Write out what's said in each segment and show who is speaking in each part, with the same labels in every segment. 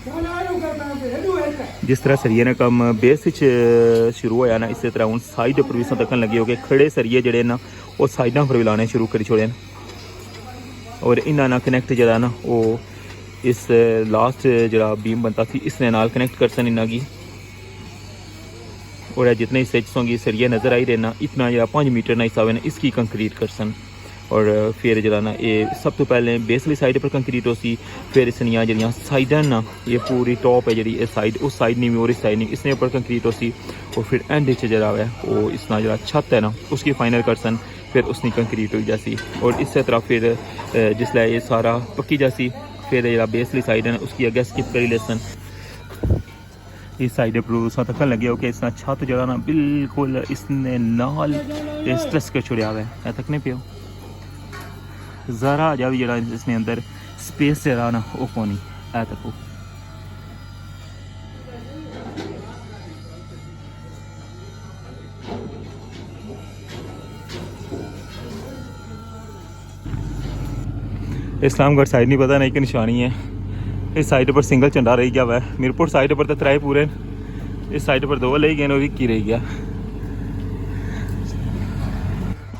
Speaker 1: जिस तरह सरिये ने कम बेस शुरू होया ना, इस तरह हूँ साइड पर भी तकन लगे हो कि खड़े सरिये जड़े ना वो साइडों पर भी लाने शुरू करी छोड़े न। और इन्होंने ना कनैक्ट जरा ना वो इस लास्ट जरा बीम बनता थी इसने नाल कनैक्ट कर सन इन्ना की। और जितने हिस्से सोंगी सरिये नज़र आई रहे ना, इतना जरा 5 मीटर ना हिस्सा ना इसकी कंक्रीट कर सन। और फिर जरा ना ये सब तो पहले बेसली साइड पर कंक्रीट हो सी, फिर इसनिया जड़ियाँ साइड ना ये पूरी टॉप है जी साइड, उस साइड नहीं और इस साइड नहीं, इसने ऊपर कंक्रीट हो सी। और फिर एंड जरा है वो इसना जरा छत है ना उसकी फाइनल कर सन, फिर उसने कंक्रीट हुई जासी। और इस तरह फिर जिसलै ये सारा पक्की जासी, फिर जरा बेसली साइड है ना उसकी अगे स्किप करी लेसन। इस साइड पर तकन लगे हो कि इसना छत जरा ना बिल्कुल इसने नाल स्ट्रेस कर छुड़िया हुआ है, तक नहीं पियो ज़रा जा भी जरा इसने अंदर स्पेस जरा ना वो कोनी है तक। इस्लामगढ़ साइड नहीं पता नहीं कि निशानी है, इस साइड पर सिंगल झंडा रही गया हुआ है। मीरपुर साइड पर तो 3 पूरे, इस साइड पर 2 ले गए और 1 रह गया।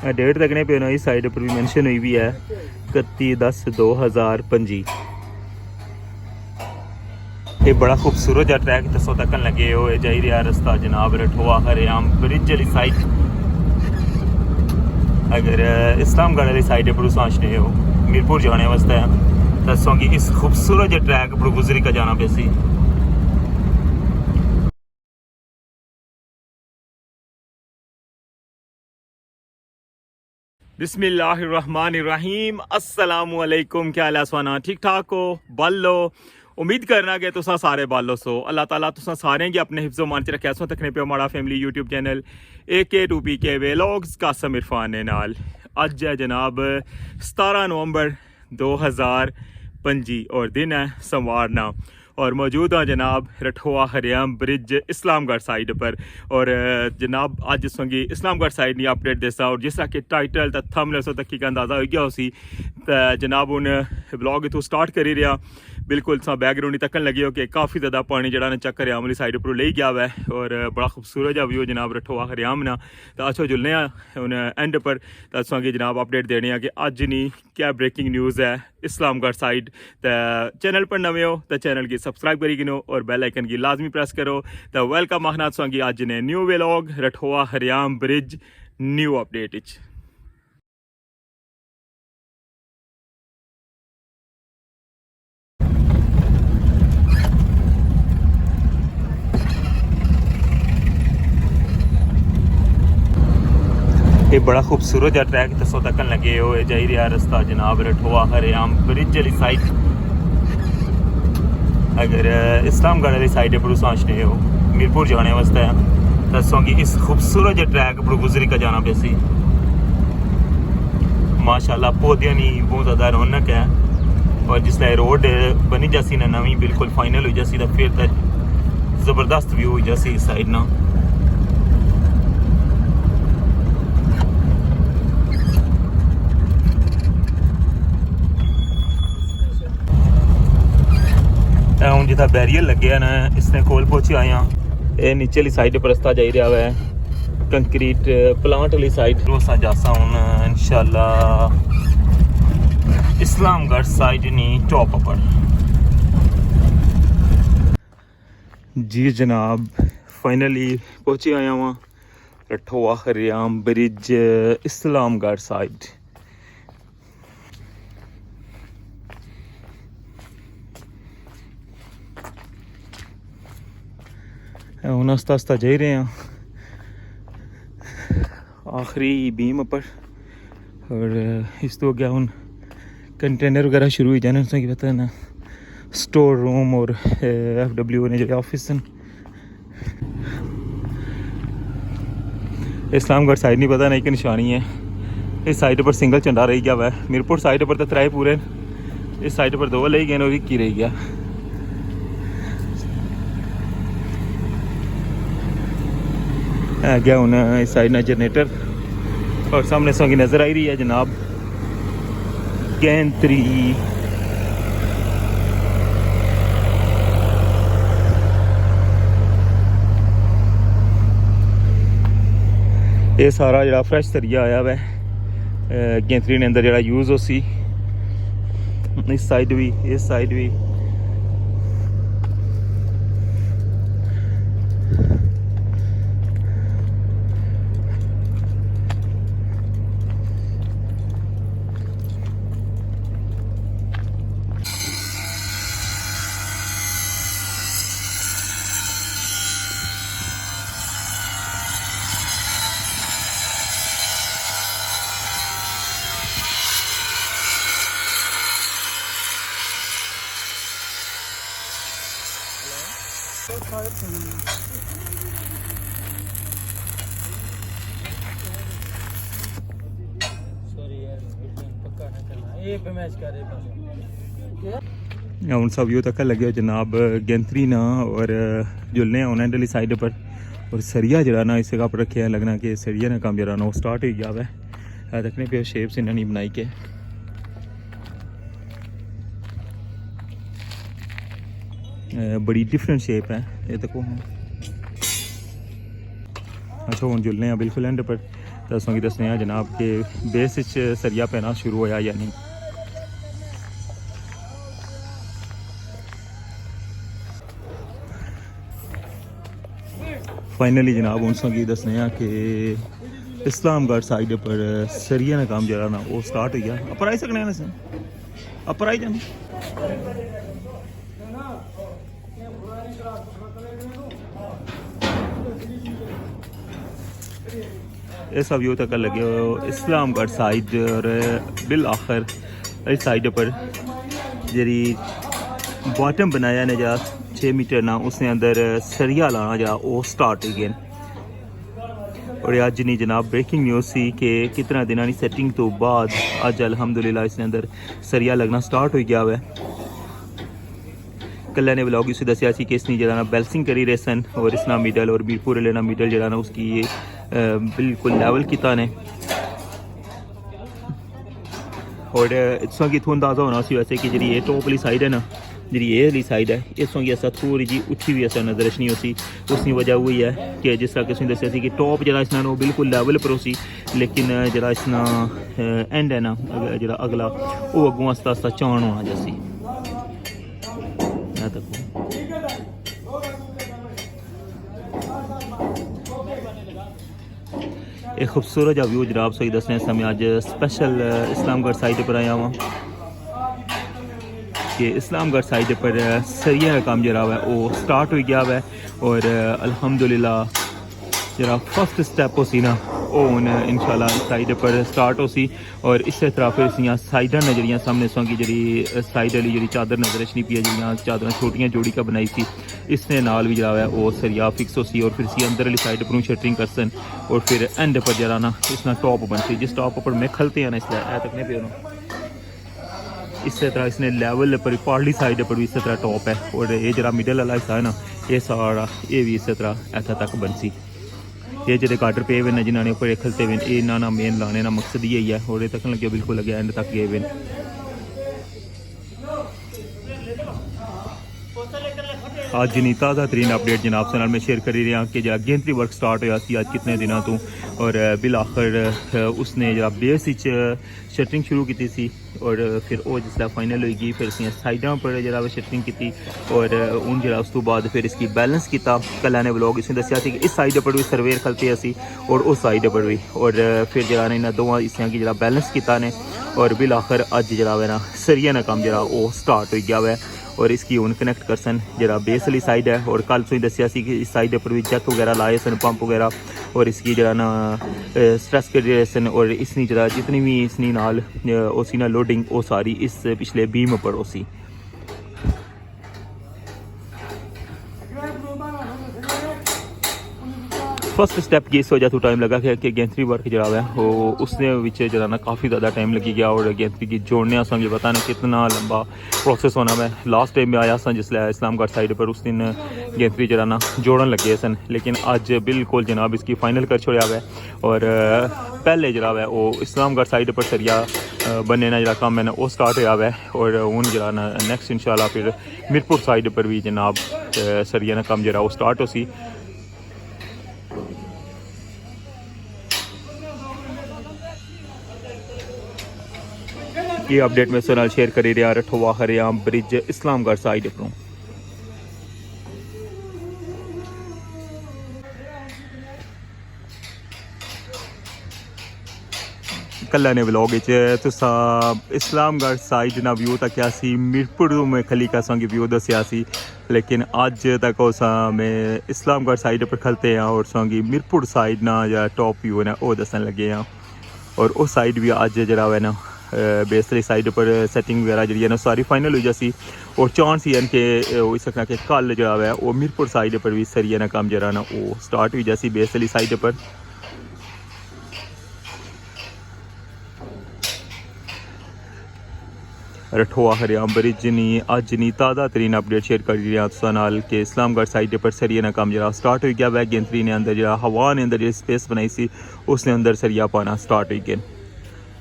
Speaker 1: डेट तकने पे ना इस साइड पर भी मेंशन हुई भी है 31/10/2025। ये बड़ा खूबसूरत जा ट्रैक दसो तकन लगे हो जाई रहा रास्ता जनाब रठोआ हरियाम ब्रिज वाली साइड। अगर इस्लामगढ़ वाली साइड पर सोचने हो मीरपुर जाने वास्ते दसों कि इस खूबसूरत जे ट्रैक पर गुजरी का जाना पैसी। बिस्मिल्लाहिर्रहमानिर्रहीम, अस्सलामुअलैकुम। क्या हाल है स्वाना, ठीक ठाक हो? बल्लो उम्मीद करना कि तुसा सारे बालो सो। अल्लाह ताला तुसा सारे गी अपने हिफ्ज़ो मान च रखे सो। तकने पे हमारा family YouTube channel AK2PK vlogs Kasam Irfan ने नाल। अज है जनाब 17 नवंबर 2025 और दिन है सोमवार और मौजूद हाँ जनाब रठोआ हरियाम ब्रिज इस्लामगढ़ साइड पर। और जनाब अज संगी इस्लामगढ़ साइड नहीं अपडेट देसा। और जिस तरह कि टाइटल तो थंबनेल सो तक का अंदाज़ा हो गया उसी तो जनाब हूँ ब्लॉग इतों स्टार्ट करी रहा। बिल्कुल सा बैकग्राउंड तकन लगी हो कि काफ़ी ज़्यादा पानी जरा चक्कर हरियाम वाली साइड पर ले गया हुआ है और बड़ा खूबसूरत जा व्यू जनाब रठोआ हरियाम ना। तो अच्छो जुलने हूँ एंड पर तो संगे जनाब अपडेट देने कि अज नहीं क्या ब्रेकिंग न्यूज़ है इस्लामगढ़ साइड। तो चैनल पर नवे हो तो चैनल की सब्सक्राइब करी गिनो और बेल आइकन की लाजमी प्रेस करो। तो वेलकम आखना संगी अज ने न्यू व्लॉग रठोआ हरियाम ब्रिज न्यू अपडेट। ये बड़ा खूबसूरत जा ट्रैक दसो तकन लगे हो जाई रहा रास्ता जनाब रठोआ हरियाम ब्रिज वाली साइड। अगर इस्लामगढ़ वाली साइड पर सोचने हो मीरपुर जाने वास्ते दसों कि इस खूबसूरत जे ट्रैक पर गुजरी का जाना पैसी। माशाल्लाह पौधियां नहीं बहुत ज़्यादा रौनक है। और जिसले रोड बनी जासी ना नवी बिल्कुल फाइनल हो जासी तो फिर तो ज़बरदस्त व्यू हो जासी इस साइड ना। हूँ जितना बैरियर लगे ना इसने कोल पहुँचे आया ये नीचे वाली साइड पर रास्ता जा रहा है कंक्रीट प्लांट वाली साइड रोसा जासा हूँ इंशाल्लाह इस्लामगढ़ साइड नहीं टॉप पर। जी जनाब फाइनली पहुँचे आया वहाँ रठोआ हरियाम ब्रिज इस्लामगढ़ साइड। हूँ आस्ता आस्ता जा रहे हैं आखिरी बीम पर। और इस तो क्या हूँ कंटेनर वगैरह शुरू हो जाने की पता है ना स्टोर रूम और FW ने जो ऑफिस हैं। इस्लामगढ़ साइड नहीं पता नहीं कि निशानी है, इस साइड पर सिंगल झंडा रही गया हुआ है। मीरपुर साइड पर तो 3 पूरे, इस साइड पर 2 ले गए और 1 रह गया। गया हूँ इस साइड ना जनरेटर और सामने सोंगी नज़र आई रही है जनाब गैंत्री। ये सारा जो फ्रैश सरिया आया वै गैंथरी ने अंदर जो यूज़ हो सी इस साइड भी इस साइड भी हूँ सब यो तक लगे जनाब गैंथरी ना और जुलने उन्हें डली साइड पर और सरिया जरा ना इसे कप रखे लगना कि सरिया ने काम जरा ना वो स्टार्ट हो गया है देखने पे शेप्स इन्हें नहीं बनाई के बड़ी डिफरेंट शेप है ये देखो अच्छा हूँ जुलने हैं बिल्कुल एंड पर दसों की दसने जनाब के बेस सरिया पैना शुरू होया या नहीं फाइनली जनाब उनसों की दसने कि इस्लामगढ़ साइड पर सरिया का काम जरा ना वो स्टार्ट हो गया अपर आई सकने हैं अपर आई जाने ये सब यूँ तक लगे इस्लामगढ़ साइड और बिल आखिर इस साइड पर जी बॉटम बनाया ने जा 6 मीटर ना उसने अंदर सरिया लाना जा वो स्टार्ट हो गया और अज नहीं जनाब ब्रेकिंग न्यूज़ सी कि कितना दिनों की सेटिंग तो बाद अज अल्हम्दुलिल्लाह इसने अंदर सरिया लगना स्टार्ट हो गया है कल ने ब्लॉग उसे दसिया कि इसने जरा बैलेंसिंग करी रहे सन और इसना मिडल और मीरपुर लेना मिडल जरा ना उसकी ये बिल्कुल लेवल किता ने और इस की इतों अंदाजा होना सी वैसे कि जी ये टॉप वाली साइड है ना जी ये वाली साइड है इस ऐसा थोड़ी जी उठी हुई ऐसा नजर नहीं होती उसकी वजह हुई है कि जिस तरह किसी दसिया कि टॉप जरा इसना वो बिल्कुल लेवल पर सी लेकिन जरा इसना एंड है ना जरा अगला वो अगों आस्ता आस्ता चाण होना जैसी एक खूबसूरत जा व्यू जनाब सही दसने समय अज स्पेशल इस्लामगढ़ साइड पर आया हुआ कि इस्लामगढ़ साइड पर सरिया का काम जरा है वो स्टार्ट हो गया है और अल्हम्दुलिल्लाह जरा फर्स्ट स्टेप हो सी ना वो इंशाल्लाह साइड पर स्टार्ट हो सी और इस तरह फिर इस साइडा ने जड़ियाँ सामने सौ की जी साइड वाली जी चादर नजर नहीं पी है जी चादर छोटियाँ जोड़ी का बनाई सी इसने नाल भी जरा है वो सरिया फिक्स हो सी और फिर इसी अंदर वाली साइड पर शटरिंग कर सन और फिर एंड पर जरा ना इसना टॉप बन सी जिस टॉप पर मैं खलते हैं ना इसलिए ऐ तक नहीं पे इस तरह इसने लेवल पर पार्ली साइड पर भी इस तरह टॉप है और ये जरा मिडल वाला हिस्सा है ना ये सारा ये भी इस तरह ऐसा तक बन सी ये जो गार्डर पे हुए जिन्होंने उपर खलते हुए ये ना मेन लाने का मकसद यही है और ये तक लगे बिल्कुल लगे एंड तक गए हुए आज नहीं ताज़ा तरीन अपडेट जनाब से मैं शेयर कर रहा कि जो गैंथरी वर्क स्टार्ट होया सी आज कितने दिनों तो और बिल आखिर उसने जरा बेस शटरिंग शुरू की सी और फिर वो जिसला फाइनल होगी फिर उसने साइडों पर जरा शटरिंग की और उन जरा उस तो बाद फिर इसकी बैलेंस किया कल ने ब्लॉग इसने दसिया कि इस साइड पर भी सर्वेयर खलते असी और उस साइड पर भी और फिर जरा ने इन्होंने दोवां हिस्सों की जरा बैलेंस किया ने और बिल आखिर अज जरा है ना सरिया का काम जरा वो स्टार्ट हो गया है और इसकी हूँ कनेक्ट कर सन जरा बेस वाली साइड है और कल तुम दसिया कि इस साइड पर भी जैक वगैरह लाए सन पंप वगैरह और इसकी जरा ना स्ट्रेस कर रहे सन और इसनी जरा जितनी भी इसनी नाल उसी ना लोडिंग वो सारी इस पिछले बीम पर उसी फर्स्ट स्टैप की इस वजह तो टाइम लगा कि गैंथरी वर्क जरा है वो उसने जरा ना काफ़ी ज़्यादा टाइम लगी गया और गैंथरी की जोड़ने समझे पता नहीं कितना लंबा प्रोसेस होना मैं लास्ट टाइम में आया सन जिसले इस्लामगढ़ साइड पर उस दिन गैंथरी जरा ना जोड़न लगे सन लेकिन अज बिल्कुल जनाब इसकी फाइनल कर छोड़ा है और पहले जरा है वो इस्लामगढ़ साइड पर सरिया बनने ना जरा काम है ना वो स्टार्ट होया है और हूँ जरा ना नैक्सट इंशाल्लाह फिर मीरपुर साइड पर भी जनाब सरिया ना काम जरा वो स्टार्ट हो सी ये अपडेट मैं सुनाल शेयर करी रहा रठवा हरियाम ब्रिज इस्लामगढ़ साइड पर कल ने व्लॉग तुसा इस्लामगढ़ साइड ना व्यू तक क्या सी मीरपुर में खली का संग व्यू दसिया सी लेकिन अज तक मैं इस्लामगढ़ साइड पर खलते हैं और संगी मीरपुर साइड ना या टॉप व्यू है ना वो दसन लगे हैं और उस साइड भी अज जरा है ना बेसली साइड पर सैटिंग वगैरह जी है ना सारी फाइनल हो जासी और चांस ही कि हो सकना कि कल जरा है वो मीरपुर साइड पर भी सही है ना काम जरा ना वो स्टार्ट हुई जासी बेसली साइड पर रठवा हरियाम ब्रिज नी अज नी ताज़ा तरीन अपडेट शेयर कर रहा तुसा नाल के इस्लामगढ़ साइड पर सरिया ना काम जरा स्टार्ट हो गया वै गेंदरी ने अंदर जरा हवा ने अंदर जो स्पेस बनाई सी उसने अंदर सरिया पाना स्टार्ट हो गया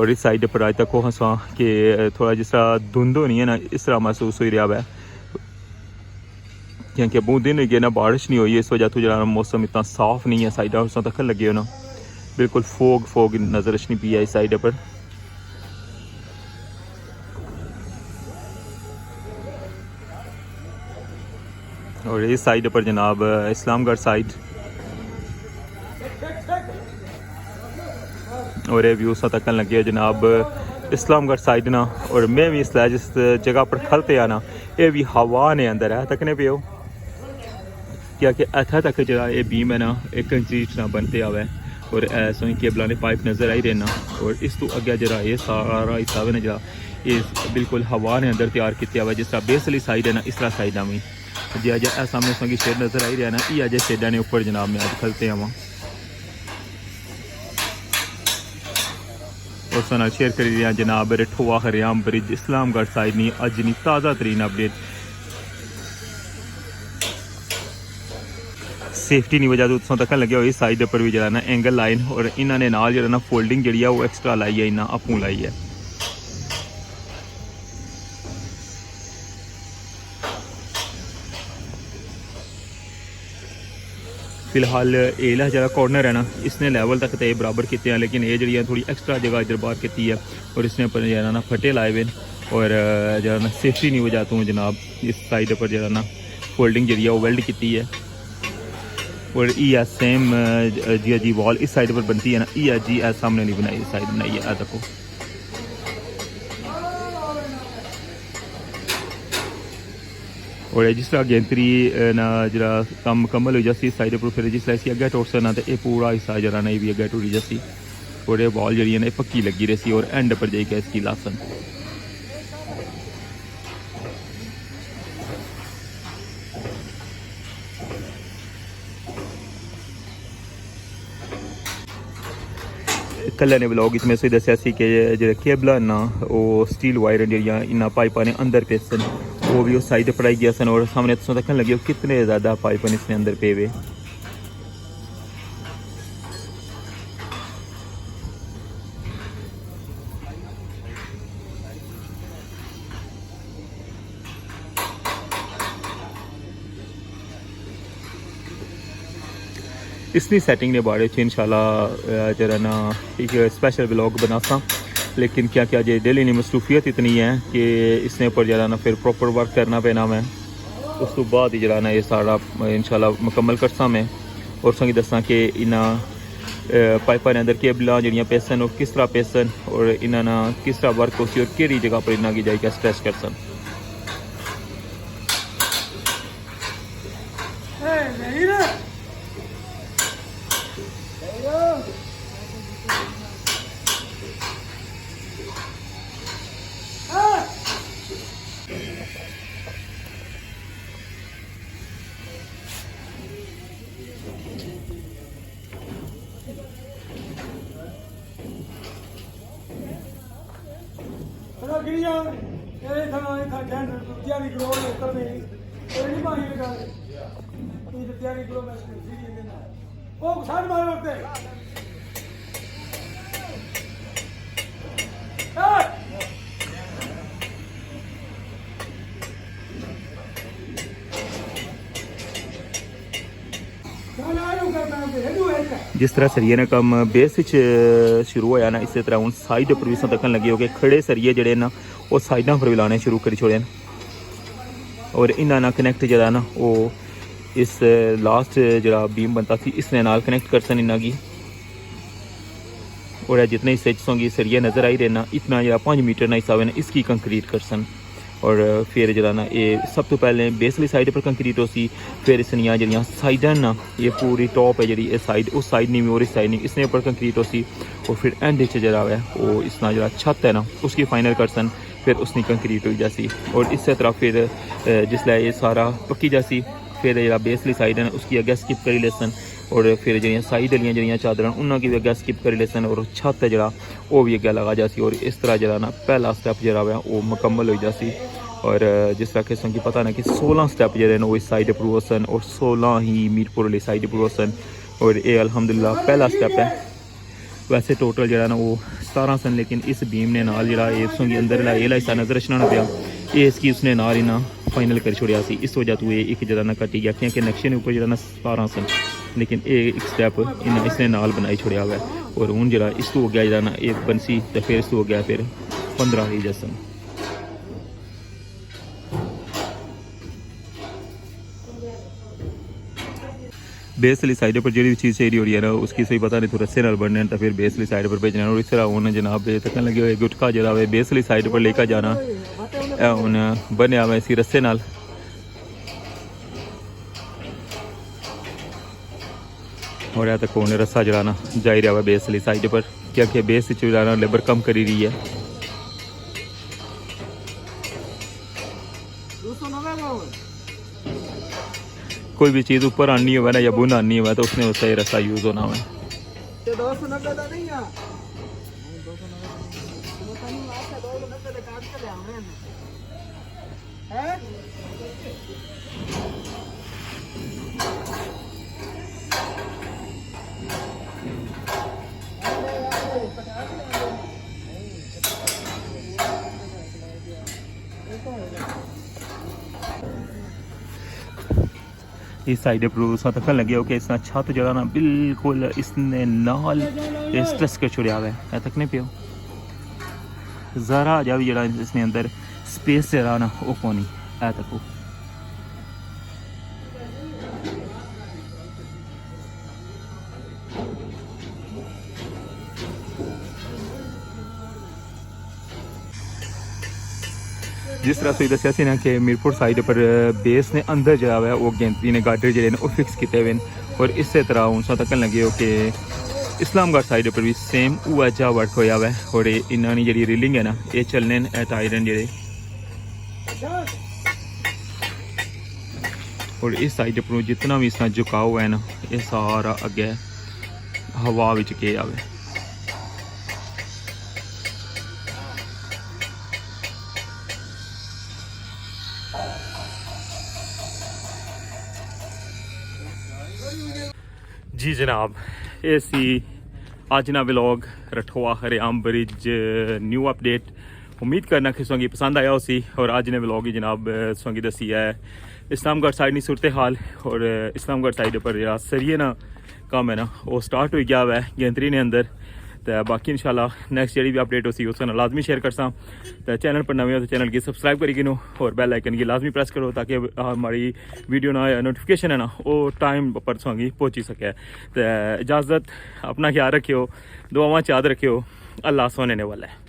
Speaker 1: और इस साइड पर अज तक हो हसा कि थोड़ा जिस तरह धुंध होनी है ना इस तरह महसूस हो रहा है क्योंकि बहुत दिन हो गए ना बारिश नहीं हुई इस वजह तो जरा मौसम इतना साफ नहीं है साइड तक लगे हो ना बिल्कुल फोग नजर नहीं पी है इस साइड पर और इस साइड पर जनाब इस्लामगढ़ साइड और ये व्यू सा तक लगे जनाब इस्लामगढ़ साइड ना और मैं भी इसलिए जिस जगह पर खलते हैं ना ये भी हवा ने अंदर है तकने पे हो क्या कि इतना तक जरा ये बीम है ना एक कंक्रीट ना बनते आवे और ऐसा ही केबल ने पाइप नज़र आई रहना और इस तो अगे जरा ये सारा हिस्सा है ना जरा ये बिल्कुल हवा ने अंदर तैयार किया हुआ जिस तरह बेसली साइड है ना इस तरह साइड में जी अज सामने संगी शेड नज़र आई रहा ना ये अजय शेडा ने ऊपर जनाब में अज खलते हैं वहाँ और सना शेयर कर रहा जनाब रठवा हरियाम ब्रिज इस्लामगढ़ साइड नी अज नी ताज़ा तरीन अपडेट सेफ्टी नहीं वजह तो तक लगे हुए इस साइड पर भी जरा ना एंगल लाइन और इन्होंने नाल जरा ना फोल्डिंग जी है वो एक्सट्रा लाई है इन्हें अपूँ लाई है फिलहाल एला जरा कॉर्नर है ना इसने लेवल तक तो बराबर किए हैं लेकिन ये जी थोड़ी एक्स्ट्रा जगह इधर बाहर की है और इसने पर जरा ना फटे लाए हुए और जरा ना सेफ्टी नहीं वजह तो जनाब इस साइड पर जरा ना फोल्डिंग जी वो वेल्ड की है और ये सेम जी वॉल इस साइड पर बनती है ना ये जी सामने नहीं बनाई इस साइड बनाई है देखो और जिस तरह गेंतरी ना जरा कम मुकम्मल हो जाती साइड पर फिर जिस ऐसी अगे टोट ना तो यह पूरा हिस्सा जरा ना भी अगे टुटी जाती और ये बॉल जी ना पक्की लगी रही और एंड पर जाइए इसकी लासन कल ने ब्लॉग इसमें से दसिया कि जो केबल ना वो स्टील वायर जड़िया इन्ना पाइपा ने अंदर पे सन वो भी उस साइड पढ़ाई गया सन और सामने तो तक लगे कितने ज़्यादा पाइपन इसने अंदर पे हुए इसकी सैटिंग के बारे में इंशाल्लाह जरा ना एक स्पेशल ब्लॉग बनासा लेकिन क्या क्या जे डेली मसरूफियत इतनी है कि इसने ऊपर जरा ना फिर प्रॉपर वर्क करना पैना मैं उस तो बाद ही जरा ना ये सारा इंशाल्लाह मुकम्मल करसा मैं और संगी दसा कि इन्हें पाइपा ने अंदर केबल जड़ियाँ पेसन और किस तरह पेसन और इन्हें ना किस तरह वर्क हो और कि जगह पर इन्हें की जाएगा स्ट्रेच कर सन जिस तरह सरिये ने कम बेस शुरू होया ना, इस तरह हूँ साइड पर भी तकन लगे हो कि खड़े सरिये जड़े ना वो साइडों पर भी लाने शुरू करी छोड़े और इन्होंने ना कनैक्ट जरा ना वो इस लास्ट जरा बीम बनता थी इसने नाल कनैक्ट कर सन इन्ना की और जितने हिस्से होंगी सरिया नज़र आई रहे ना इतना जरा 5 मीटर ना हिस्सा है ना इसकी कंक्रीट कर सन और फिर जरा ना ये सब तो पहले बेसली साइड पर कंक्रीट हो सी फिर इसनिया जरिया साइड ना ये पूरी टॉप है जी साइड उस साइड नहीं और इस साइड नहीं इसने ऊपर कंक्रीट हो सी और फिर एंड जरा है वो इसना जरा छत है ना उसकी फाइनल कर सन फिर उसने कंक्रीट हुई जासी और इस तरह फिर जिसलै ये सारा पक्की जासी फिर जरा बेसली साइड है ना उसकी अग्गे स्किप करी लेसन और फिर जड़ियाँ साइड वाली जड़ियाँ चादर उन्होंने भी अग्गे स्किप करी लेसन और छत है जरा वो भी अग्गे लगा जासी और इस तरह जरा ना पहला स्टैप जरा है वो मुकम्मल हो जासी और जिस तरह किस्म की पता ना कि 16 स्टैप जड़े वो इस साइड पर होसन और 16 ही मीरपुर वाली साइड पर होसन और ये अल्हम्दुलिल्लाह पहला स्टैप है। वैसे टोटल जरा ना वो 17 सन लेकिन इस बीम ने नाल जरा इसों के अंदर ये हिस्सा नजर रचना पिया ये इसकी उसने नाल ही ना फाइनल कर छोड़िया सी इस वजह तो ये एक जरा ना कटी गया क्योंकि नक्शे ने ऊपर जरा ना 17 सन लेकिन एक स्टैप इसने नाल बनाई छोड़िया हुआ और हूँ जरा इस तो हो गया जरा ना एक बनसी तो फिर इस तो हो गया फिर 15 ही जसन। बेस वाली साइड पर जी चीज़ चाहिए हो रही है ना उसकी सही पता नहीं तो रस्से नाल बनने तो फिर बेस वाली साइड पर भेजना और इस तरह उन्हें जनाब तकन लगे हुए गुटका जरा है बेस वाली साइड पर लेकर जाना उन्हें बनया हुआ इसी रस्से नाल और यहाँ तक उन्हें रस्सा जलाना जा रहा है बेस वाली साइड पर क्योंकि बेस जलाना लेबर कम करी रही है। कोई भी चीज़ ऊपर आनी हुआ ना या बुन आनी हुआ तो उसने उसका रस्सा यूज़ होना हुआ इस साइड पर तक लगे हो कि इसना छत जरा ना बिल्कुल इसने नाल स्ट्रेस कर छुड़िया हुआ है तक नहीं पियो ज़रा जा भी जरा इसने अंदर स्पेस जरा ना वो कोनी है तक जिस तरह से दसिया ना कि मीरपुर साइड पर बेस ने अंदर जरा है वो गेंदरी ने गार्डर जड़े वो फिक्स किए हुए और इस तरह हूँ तकन लगे हो कि इस्लामगढ़ साइड पर भी सेम उआ जा वर्क होया हुआ है और इन्होंने जी रीलिंग है ना ये चलने टायरन जड़े और इस साइड पर जितना भी इसका झुकाव है ना ये सारा अगे हवा विच के आवे। जी जनाब ये सी अज ना व्लॉग रठोआ हरियाम ब्रिज न्यू अपडेट उम्मीद करना कि सोंगी पसंद आया उसी और अज ने व्लॉग ही जनाब सोंगी दसी है इस्लामगढ़ साइड की सूरत हाल और इस्लामगढ़ साइड पर जरा सरिये ना काम है ना वो स्टार्ट हो गया हुआ है गेंदरी ने अंदर तो बाकी इंशाल्लाह नेक्स्ट जी भी अपडेट होती उसका लाजमी शेयर करसा तो चैनल पर नवे हो तो चैनल की सब्सक्राइब करी गिनो और बेल आइकन की लाजमी प्रेस करो ताकि हमारी वीडियो ना नोटिफिकेशन है ना वो टाइम पर सोंगी पहुँची सके। तो इजाज़त अपना ख्याल रखियो दुआवां याद रखियो अल्लाह सोने वाला है।